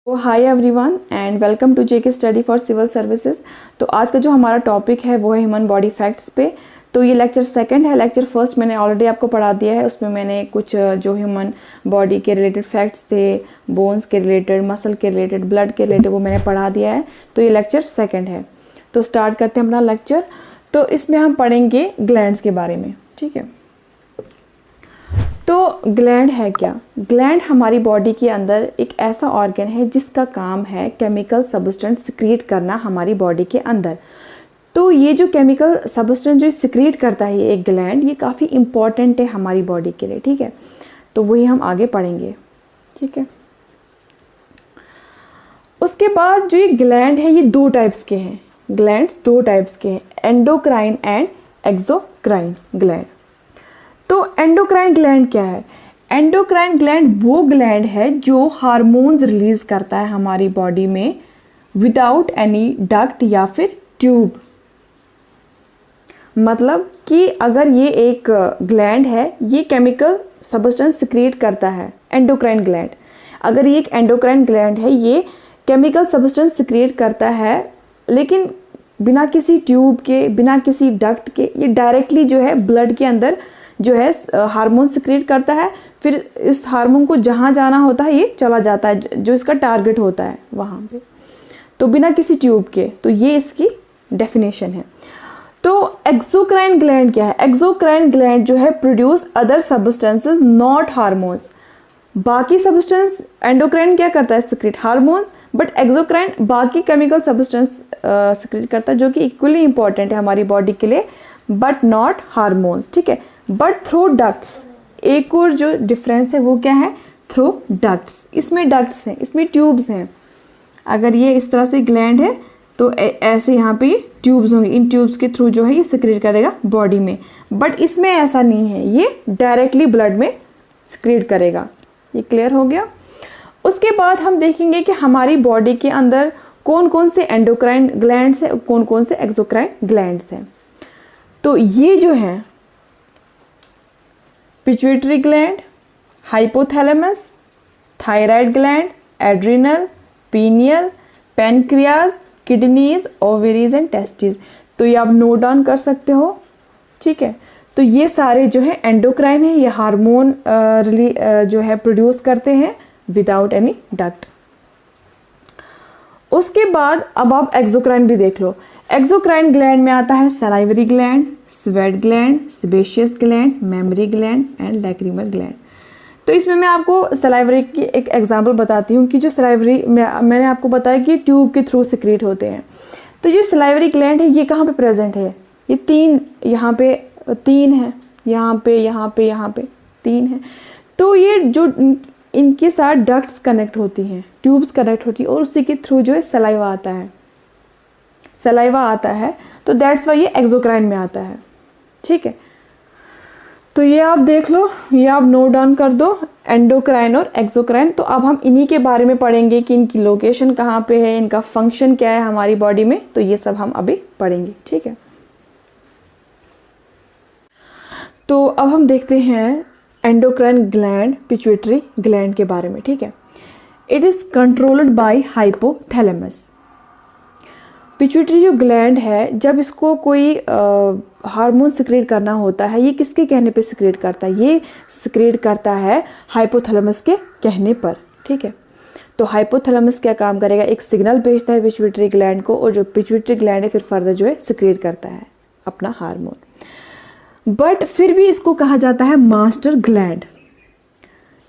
Hi everyone and welcome to JK study for civil services. तो आज का जो हमारा टॉपिक है वो है ह्यूमन बॉडी फैक्ट्स पे। तो ये लेक्चर सेकंड है। लेक्चर फर्स्ट मैंने ऑलरेडी आपको पढ़ा दिया है, उसमें मैंने कुछ जो ह्यूमन बॉडी के रिलेटेड फैक्ट्स थे, बोन्स के रिलेटेड, मसल के रिलेटेड, ब्लड के रिलेटेड, वो मैंने पढ़ा दिया है। तो ये लेक्चर सेकेंड है। तो स्टार्ट करते हैं अपना लेक्चर। तो इसमें हम पढ़ेंगे ग्लैंड्स के बारे में, ठीक है। तो ग्लैंड है क्या? ग्लैंड हमारी बॉडी के अंदर एक ऐसा ऑर्गन है जिसका काम है केमिकल सब्सटेंस सिक्रिएट करना हमारी बॉडी के अंदर। तो ये जो केमिकल सब्सटेंस जो सिक्रिएट करता है ये एक ग्लैंड, ये काफ़ी इंपॉर्टेंट है हमारी बॉडी के लिए, ठीक है। तो वही हम आगे पढ़ेंगे, ठीक है। उसके बाद जो ये ग्लैंड है ये दो टाइप्स के हैं। ग्लैंड्स दो टाइप्स के हैं, एंडोक्राइन एंड एक्सोक्राइन ग्लैंड। तो एंडोक्राइन ग्लैंड क्या है? एंडोक्राइन ग्लैंड वो ग्लैंड है जो हार्मोन्स रिलीज करता है हमारी बॉडी में विदाउट एनी डक्ट या फिर ट्यूब। मतलब कि अगर ये एक ग्लैंड है, ये केमिकल सब्सटेंस सिक्रिएट करता है, एंडोक्राइन ग्लैंड। अगर ये एक एंडोक्राइन ग्लैंड है, ये केमिकल सब्सटेंस सिक्रिएट करता है, लेकिन बिना किसी ट्यूब के, बिना किसी डक्ट के, ये डायरेक्टली जो है ब्लड के अंदर जो है हार्मोन सिक्रिएट करता है। फिर इस हार्मोन को जहाँ जाना होता है ये चला जाता है, जो इसका टारगेट होता है वहाँ पे, तो बिना किसी ट्यूब के। तो ये इसकी डेफिनेशन है। तो एक्सोक्राइन ग्लैंड क्या है? एक्सोक्राइन ग्लैंड जो है produce other substances not hormones. बाकी सब्सटेंस एंडोक्राइन क्या करता है? सिक्रिएट हार्मोन्स, बट एक्सोक्राइन बाकी केमिकल सब्सटेंस सिक्रिएट करता है जो कि इक्वली इंपॉर्टेंट है हमारी बॉडी के लिए, बट नॉट हार्मोन्स, ठीक है। But through ducts. एक और जो डिफरेंस है वो क्या है? Through ducts. इसमें डक्ट्स हैं, इसमें ट्यूब्स हैं। अगर ये इस तरह से ग्लैंड है तो ऐसे यहाँ पे ट्यूब्स होंगे, इन ट्यूब्स के थ्रू जो है ये सिक्रिएट करेगा बॉडी में। बट इसमें ऐसा नहीं है, ये डायरेक्टली ब्लड में सिक्रिएट करेगा। ये क्लियर हो गया। उसके बाद हम देखेंगे कि हमारी बॉडी के अंदर कौन कौन से एंडोक्राइन ग्लैंड्स हैं, कौन कौन से एक्सोक्राइन ग्लैंड्स हैं। तो ये जो है pituitary gland, hypothalamus, thyroid gland, adrenal, pineal, pancreas, kidneys, ovaries and testis. तो ये आप नोट डाउन कर सकते हो, ठीक है। तो ये सारे जो है एंडोक्राइन है, ये हार्मोन जो है प्रोड्यूस करते हैं विदाउट एनी डक्ट। उसके बाद अब आप एक्सोक्राइन भी देख लो। एक्सोक्राइन ग्लैंड में आता है salivary gland, sweat gland, sebaceous gland, mammary gland and lacrimal gland. तो इसमें मैं आपको सलाइवरी की एक एग्जांपल बताती हूँ कि जो सलाइवरी मैंने आपको बताया कि ट्यूब के थ्रू सिक्रिएट होते हैं। तो जो सलाइवरी ग्लैंड है ये कहाँ पे प्रेजेंट है? ये तीन, यहाँ पे तीन है, यहाँ पे, यहाँ पे, यहाँ पे तीन है। तो ये जो इनके साथ डक्ट्स कनेक्ट होती हैं, ट्यूब्स कनेक्ट होती है, और उसी के थ्रू जो है सलाइवा आता है, सलाइवा आता है। तो दैट्स वाई ये एक्सोक्राइन में आता है, ठीक है। तो ये आप देख लो, ये आप नोट डाउन कर दो, एंडोक्राइन और एक्सोक्राइन। तो अब हम इन्हीं के बारे में पढ़ेंगे कि इनकी लोकेशन कहाँ पे है, इनका फंक्शन क्या है हमारी बॉडी में। तो ये सब हम अभी पढ़ेंगे, ठीक है। तो अब हम देखते हैं एंडोक्राइन ग्लैंड, पिट्यूटरी ग्लैंड के बारे में, ठीक है। It is controlled by hypothalamus. Pituitary जो ग्लैंड है, जब इसको कोई हार्मोन सिक्रिएट करना होता है, ये किसके कहने पे सिक्रिएट करता है? ये सिक्रिएट करता है हाइपोथैलेमस के कहने पर, ठीक है। तो हाइपोथैलेमस क्या काम करेगा? एक सिग्नल भेजता है पिट्यूटरी ग्लैंड को, और जो पिट्यूटरी ग्लैंड है फिर फर्दर जो है सिक्रिएट करता है अपना हार्मोन। बट फिर भी इसको कहा जाता है मास्टर ग्लैंड।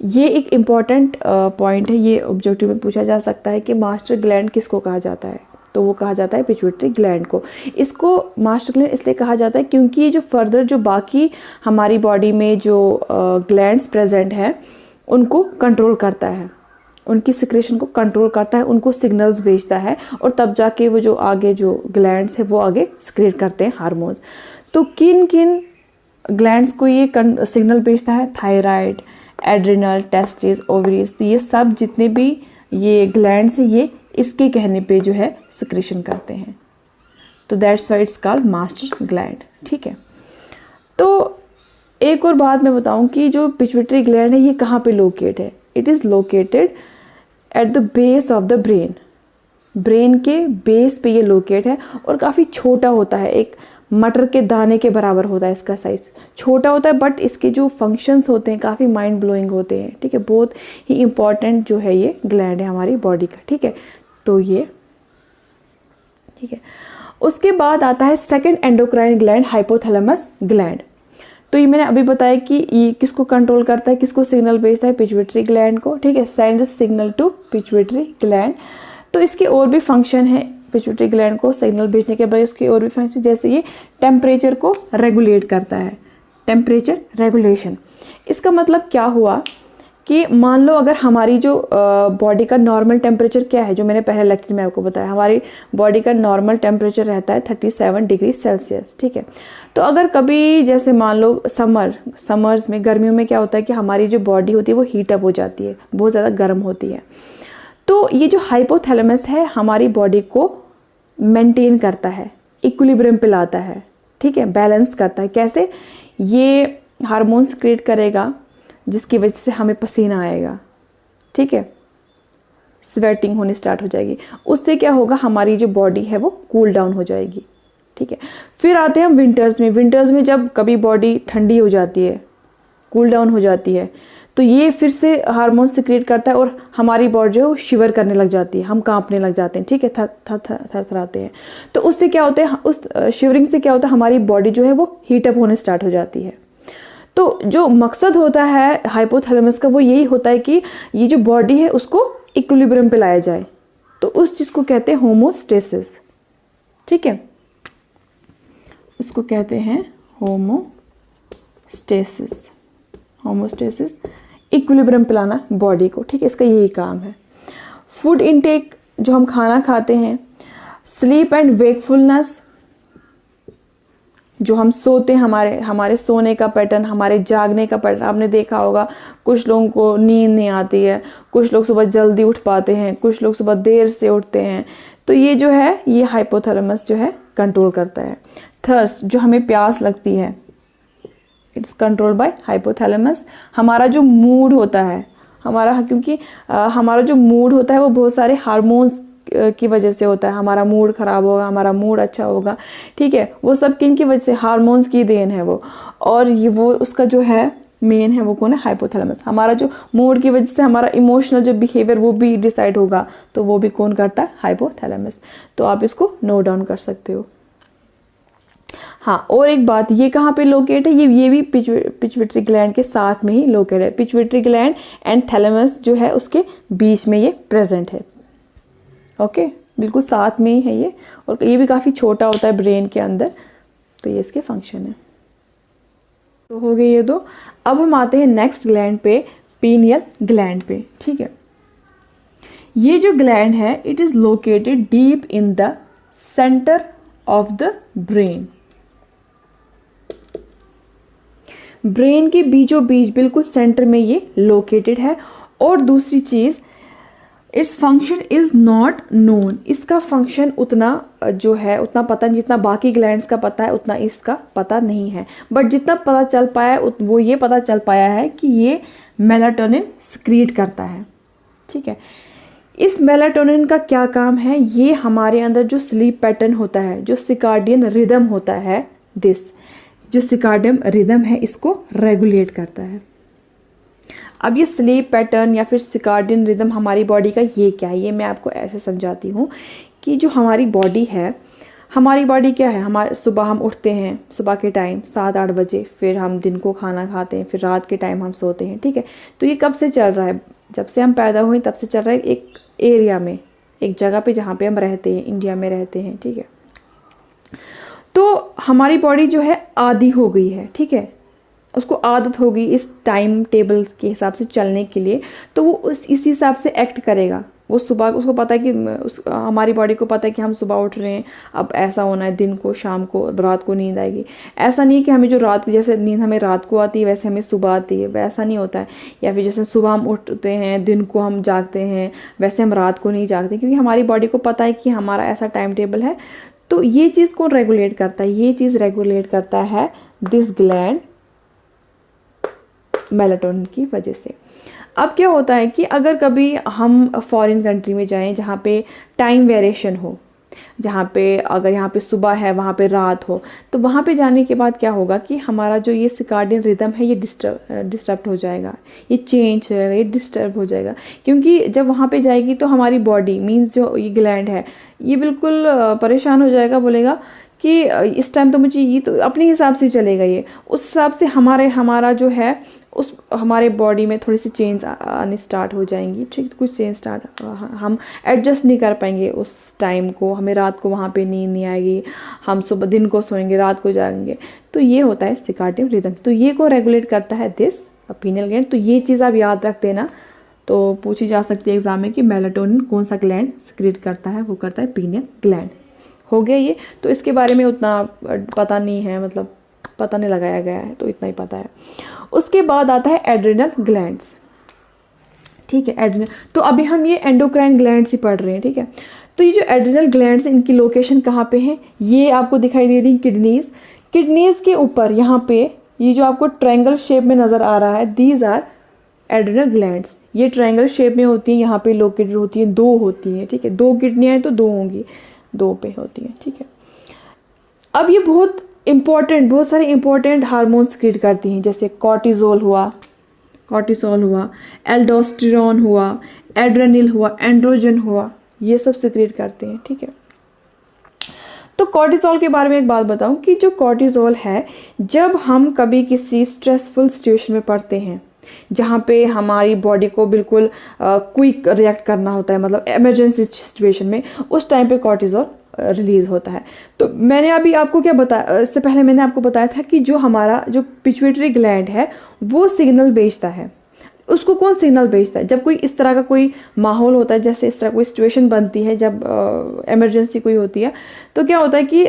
ये एक इम्पॉर्टेंट पॉइंट है, ये ऑब्जेक्टिव में पूछा जा सकता है कि मास्टर ग्लैंड किसको कहा जाता है। तो वो कहा जाता है पिट्यूटरी ग्लैंड को। इसको मास्टर ग्लैंड इसलिए कहा जाता है क्योंकि ये जो फर्दर जो बाकी हमारी बॉडी में जो ग्लैंड्स प्रेजेंट हैं उनको कंट्रोल करता है, उनकी सिक्रेशन को कंट्रोल करता है, उनको सिग्नल्स भेजता है, और तब जाके वो जो आगे जो ग्लैंड्स है वो आगे सिक्रेट करते हैं हार्मोन्स। तो किन किन ग्लैंड्स को ये सिग्नल भेजता है? Thyroid, adrenal, testis, ovaries. तो ये सब जितने भी ये ग्लैंड्स हैं ये इसके कहने पे जो है सिक्रेशन करते हैं। तो that's why it's called master gland, ठीक है। तो एक और बात मैं बताऊं कि जो पिट्यूटरी ग्लैंड है ये कहाँ पे लोकेट है? It is located at the base of the brain, brain के बेस पे ये लोकेट है और काफ़ी छोटा होता है, एक मटर के दाने के बराबर होता है इसका साइज, छोटा होता है, बट इसके जो फंक्शंस होते हैं काफ़ी माइंड ब्लोइंग होते हैं, ठीक है। बहुत ही इंपॉर्टेंट जो है ये ग्लैंड है हमारी बॉडी का, ठीक है। तो ये ठीक है। उसके बाद आता है second endocrine gland, hypothalamus gland. तो ये मैंने अभी बताया कि ये किसको कंट्रोल करता है, किसको सिग्नल भेजता है, पिट्यूटरी ग्लैंड को, ठीक है, send signal to pituitary gland. तो इसके और भी फंक्शन है, पिट्यूटरी ग्लैंड को सिग्नल भेजने के बाद इसके और भी फंक्शन, जैसे ये टेम्परेचर को रेगुलेट करता है, टेम्परेचर रेगुलेशन। इसका मतलब क्या हुआ कि मान लो अगर हमारी जो बॉडी का नॉर्मल टेम्परेचर क्या है, जो मैंने पहले लेक्चर में आपको बताया, हमारी बॉडी का नॉर्मल टेम्परेचर रहता है 37 डिग्री सेल्सियस, ठीक है। तो अगर कभी जैसे मान लो समर्स में, गर्मियों में क्या होता है कि हमारी जो बॉडी होती है वो हीट अप हो जाती है, बहुत ज़्यादा गर्म होती है। तो ये जो हाइपोथैलेमस है हमारी बॉडी को मेंटेन करता है, इक्विलिब्रियम पे लाता है, ठीक है, बैलेंस करता है। कैसे? ये हार्मोन्स क्रिएट करेगा जिसकी वजह से हमें पसीना आएगा, ठीक है, स्वेटिंग होनी स्टार्ट हो जाएगी। उससे क्या होगा, हमारी जो बॉडी है वो कूल डाउन हो जाएगी, ठीक है। फिर आते हैं हम विंटर्स में। विंटर्स में जब कभी बॉडी ठंडी हो जाती है, कूल डाउन हो जाती है, तो ये फिर से हार्मोन सिक्रिएट करता है और हमारी बॉडी जो है वो शिवर करने लग जाती है, हम कांपने लग जाते हैं, ठीक है, थरथराते हैं। तो उससे क्या होता है, उस शिवरिंग से क्या होता है, हमारी बॉडी जो है वो हीटअप होने स्टार्ट हो जाती है। तो जो मकसद होता है हाइपोथैलेमस का वो यही होता है कि ये जो बॉडी है उसको इक्विलिब्रियम पे लाया जाए। तो उस चीज़ को कहते हैं होमोस्टेसिस, ठीक है, उसको कहते हैं होमोस्टेसिस। होमोस्टेसिस, इक्विलिब्रियम पे लाना बॉडी को, ठीक है, इसका यही काम है। फूड इनटेक, जो हम खाना खाते हैं, स्लीप एंड वेकफुलनेस, जो हम सोते हैं, हमारे सोने का पैटर्न, हमारे जागने का पैटर्न। आपने देखा होगा कुछ लोगों को नींद नहीं आती है, कुछ लोग सुबह जल्दी उठ पाते हैं, कुछ लोग सुबह देर से उठते हैं। तो ये जो है ये हाइपोथैलेमस जो है कंट्रोल करता है। थर्स्ट, जो हमें प्यास लगती है, इट्स कंट्रोल बाय हाइपोथैलेमस। हमारा जो मूड होता है, क्योंकि हमारा जो मूड होता है वो बहुत सारे हार्मोन्स की वजह से होता है। हमारा मूड खराब होगा, हमारा मूड अच्छा होगा, ठीक है, वो सब किन की वजह से, हार्मोन्स की देन है वो। और ये वो उसका जो है मेन है वो कौन है, हाइपोथैलेमस। हमारा जो मूड की वजह से हमारा इमोशनल जो बिहेवियर वो भी डिसाइड होगा, तो वो भी कौन करता है, हाइपोथैलेमस। तो आप इसको नोट डाउन कर सकते हो। हाँ, और एक बात, ये कहाँ पे लोकेट है, ये भी पिट्यूटरी ग्लैंड के साथ में ही लोकेट है। पिट्यूटरी ग्लैंड एंड थैलेमस जो है उसके बीच में ये प्रेजेंट है, ओके, बिल्कुल साथ में ही है ये। और ये भी काफ़ी छोटा होता है ब्रेन के अंदर। तो ये इसके फंक्शन है। तो हो गए ये दो। अब हम आते हैं नेक्स्ट ग्लैंड पे, पीनियल ग्लैंड पे, ठीक है। ये जो ग्लैंड है it is located deep in the centre of the brain. Brain के बीचों बीच बिल्कुल सेंटर में ये लोकेटेड है। और दूसरी चीज़, it's function is not known. इसका फंक्शन उतना जो है उतना पता नहीं, जितना बाकी ग्लैंड्स का पता है उतना इसका पता नहीं है। बट जितना पता चल पाया वो ये पता चल पाया है कि ये मेलाटोनिन सिक्रीट करता है, ठीक है। इस मेलाटोनिन का क्या काम है, ये हमारे अंदर जो स्लीप पैटर्न होता है, जो सिकार्डियन रिदम होता है, जो सिकार्डियन रिदम है इसको रेगुलेट करता है। अब ये स्लीप पैटर्न या फिर सिकार्डियन रिदम हमारी बॉडी का ये क्या है, ये मैं आपको ऐसे समझाती हूँ कि जो हमारी बॉडी है, हमारी बॉडी क्या है, हमारे सुबह हम उठते हैं, सुबह के टाइम 7-8 बजे, फिर हम दिन को खाना खाते हैं, फिर रात के टाइम हम सोते हैं, ठीक है। तो ये कब से चल रहा है, जब से हम पैदा हुए तब से चल रहा है, एक एरिया में, एक जगह पे जहाँ पे हम रहते हैं, इंडिया में रहते हैं, ठीक है। तो हमारी बॉडी जो है आदी हो गई है, ठीक है, उसको आदत होगी इस टाइम टेबल के हिसाब से चलने के लिए। तो वो इसी हिसाब से एक्ट करेगा। वो सुबह, उसको पता है कि हमारी बॉडी को पता है कि हम सुबह उठ रहे हैं, अब ऐसा होना है, दिन को, शाम को, रात को नींद आएगी। ऐसा नहीं है कि हमें जो रात को, जैसे नींद हमें रात को आती है वैसे हमें सुबह आती है, वैसा नहीं होता है। या फिर जैसे सुबह हम उठते हैं, दिन को हम जागते हैं, वैसे हम रात को नहीं जागते, क्योंकि हमारी बॉडी को पता है कि हमारा ऐसा टाइम टेबल है। तो ये चीज़ कौन रेगुलेट करता है, ये चीज़ रेगुलेट करता है दिस ग्लैंड मेलाटोनिन की वजह से। अब क्या होता है कि अगर कभी हम फॉरेन कंट्री में जाएं जहाँ पे टाइम वेरिएशन हो, जहाँ पे अगर यहाँ पे सुबह है वहाँ पे रात हो, तो वहाँ पे जाने के बाद क्या होगा कि हमारा जो ये सर्काडियन रिदम है ये डिस्टर्ब हो जाएगा, ये चेंज हो जाएगा, ये डिस्टर्ब हो जाएगा। क्योंकि जब वहाँ पे जाएगी तो हमारी बॉडी मीन्स जो ये ग्लैंड है ये बिल्कुल परेशान हो जाएगा, बोलेगा कि इस टाइम तो मुझे ये तो अपने हिसाब से चलेगा, ये उस हिसाब से हमारा जो है उस हमारे बॉडी में थोड़ी सी चेंज आने स्टार्ट हो जाएंगी, ठीक, कुछ चेंज स्टार्ट, हम एडजस्ट नहीं कर पाएंगे उस टाइम को, हमें रात को वहाँ पे नींद नहीं आएगी, हम सुबह दिन को सोएंगे रात को जाएंगे। तो ये होता है सर्काडियन रिदम, तो ये को रेगुलेट करता है दिस पीनियल ग्लैंड। तो ये चीज़ आप याद रख देना, तो पूछी जा सकती है एग्जाम में कि मेलाटोनिन कौन सा ग्लैंड सिक्रीट करता है, वो करता है पीनियल ग्लैंड। हो गया ये, तो इसके बारे में उतना पता नहीं है, मतलब पता नहीं लगाया गया है, तो इतना ही पता है। उसके बाद आता है एड्रिनल ग्लैंड्स, ठीक है, एड्रिनल। तो अभी हम ये एंडोक्राइन ग्लैंड्स ही पढ़ रहे हैं, ठीक है। तो ये जो एड्रिनल ग्लैंड्स हैं इनकी लोकेशन कहाँ पे है, ये आपको दिखाई दे रही है किडनीज के ऊपर, यहाँ पे ये जो आपको ट्रायंगल शेप में नज़र आ रहा है, दीज आर एड्रिनल ग्लैंड्स। ये ट्रायंगल शेप में होती हैं, यहाँ पे लोकेटेड होती हैं, 2 होती हैं, ठीक है, 2 किडनियाँ हैं तो 2 होंगी, 2 पे होती हैं, ठीक है। अब ये बहुत सारे इंपॉर्टेंट हार्मोन्स सिक्रीट करती हैं, जैसे कॉर्टिसोल हुआ, एल्डोस्टेरोन हुआ, एड्रेनल हुआ, एंड्रोजन हुआ, ये सब सिक्रीट करते हैं, ठीक है। तो कॉर्टिसोल के बारे में एक बात बताऊं कि जो कॉर्टिसोल है, जब हम कभी किसी स्ट्रेसफुल सिचुएशन में पड़ते हैं जहाँ पे हमारी बॉडी को बिल्कुल क्विक रिएक्ट करना होता है, मतलब इमरजेंसी सिचुएशन में, उस टाइम पे कॉर्टिसोल रिलीज होता है। तो मैंने अभी आपको क्या बताया, इससे पहले मैंने आपको बताया था कि जो हमारा जो पिट्यूटरी ग्लैंड है वो सिग्नल भेजता है। उसको कौन सिग्नल भेजता है, जब कोई इस तरह का कोई माहौल होता है, जैसे इस तरह कोई सिचुएशन बनती है, जब इमरजेंसी कोई होती है, तो क्या होता है कि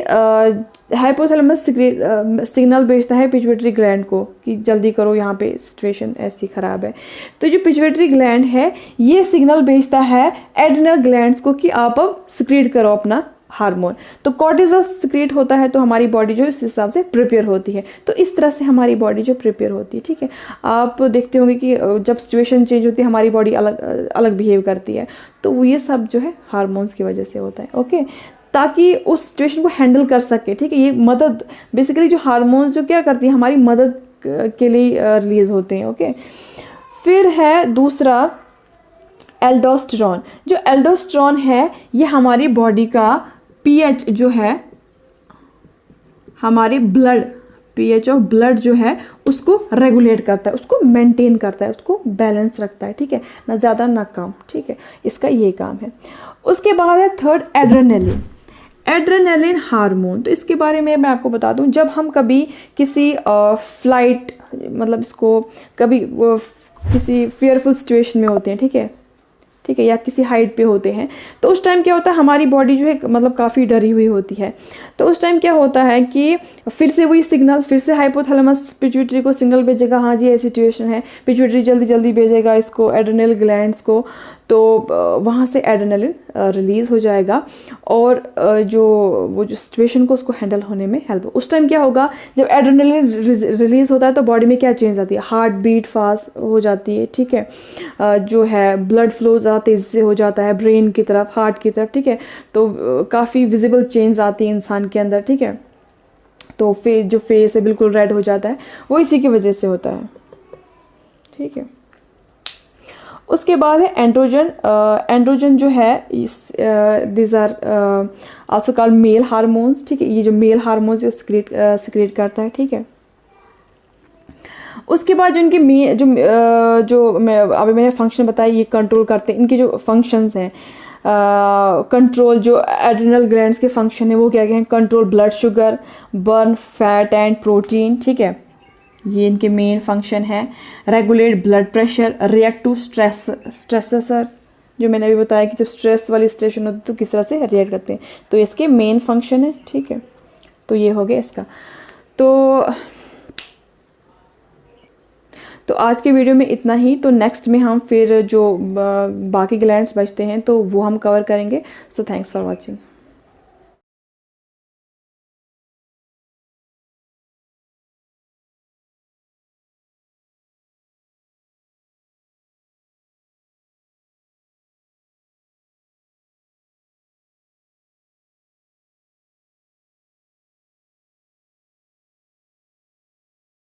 हाइपोथैलेमस सिग्नल भेजता है पिट्यूटरी ग्लैंड को कि जल्दी करो, यहाँ पे सिचुएशन ऐसी ख़राब है। तो जो पिट्यूटरी ग्लैंड है ये सिग्नल भेजता है एड्रिनल ग्लैंड्स को कि आप अब सिक्रीट करो अपना हार्मोन। तो कॉर्टिसोल सिक्रीट होता है तो हमारी बॉडी जो इस हिसाब से प्रिपेयर होती है। तो इस तरह से हमारी बॉडी जो प्रिपेयर होती है, ठीक है। आप देखते होंगे कि जब सिचुएशन चेंज होती है हमारी बॉडी अलग बिहेव करती है, तो वो ये सब जो है हार्मोन्स की वजह से होता है, ओके, ताकि उस सिचुएशन को हैंडल कर सके, ठीक है। ये मदद, बेसिकली जो हार्मोन्स जो क्या करती है हमारी मदद के लिए रिलीज होते हैं, ओके। फिर है दूसरा एल्डोस्टेरोन। जो एल्डोस्टेरोन है ये हमारी बॉडी का पीएच जो है, हमारे ब्लड पीएच ऑफ ब्लड जो है उसको रेगुलेट करता है, उसको मेंटेन करता है, उसको बैलेंस रखता है, ठीक है, ना ज़्यादा ना कम, ठीक है, इसका ये काम है। उसके बाद है थर्ड एड्रेनलिन हार्मोन। तो इसके बारे में मैं आपको बता दूं, जब हम कभी किसी फ्लाइट, मतलब इसको कभी किसी फियरफुल सिचुएशन में होते हैं, ठीक है, या किसी हाइट पे होते हैं, तो उस टाइम क्या होता है हमारी बॉडी जो है मतलब काफ़ी डरी हुई होती है। तो उस टाइम क्या होता है कि फिर से वही सिग्नल, फिर से हाइपोथैलेमस पिट्यूटरी को सिग्नल भेजेगा, हाँ जी ऐसी सिचुएशन है, पिट्यूटरी जल्दी जल्दी भेजेगा इसको एड्रेनल ग्लैंड्स को, तो वहाँ से एड्रेनलिन रिलीज़ हो जाएगा और वो जो सिचुएशन को उसको हैंडल होने में हेल्प। उस टाइम क्या होगा, जब एड्रेनलिन रिलीज़ होता है तो बॉडी में क्या चेंज आती है, हार्ट बीट फास्ट हो जाती है, ठीक है, जो है ब्लड फ्लो ज़्यादा तेज़ी से हो जाता है ब्रेन की तरफ, हार्ट की तरफ, ठीक है। तो काफ़ी विजिबल चेंज आती है इंसान के अंदर, ठीक है। तो जो फेस है बिल्कुल रेड हो जाता है, वो इसी की वजह से होता है, ठीक है। उसके बाद है एंड्रोजन। एंड्रोजन जो है this are also called male hormones, ठीक है। ये जो मेल हार्मोन्स जो सिक्रेट करता है, ठीक है। उसके बाद जो इनके जो अभी मैंने फंक्शन बताया ये कंट्रोल करते हैं, इनके जो फंक्शंस हैं कंट्रोल, जो एड्रिनल ग्लैंड्स के फंक्शन है वो क्या हैं, control blood sugar, burn fat and protein, ठीक है, ये इनके मेन फंक्शन है। Regulate blood pressure, react to stressor, जो मैंने अभी बताया कि जब स्ट्रेस वाली सिचुएशन होती है तो किस तरह से रिएक्ट करते हैं, तो इसके मेन फंक्शन है, ठीक है। तो ये हो गया इसका। तो आज के वीडियो में इतना ही। तो नेक्स्ट में हम फिर जो बाकी ग्लैंड्स बचते हैं तो वो हम कवर करेंगे। So thanks for watching.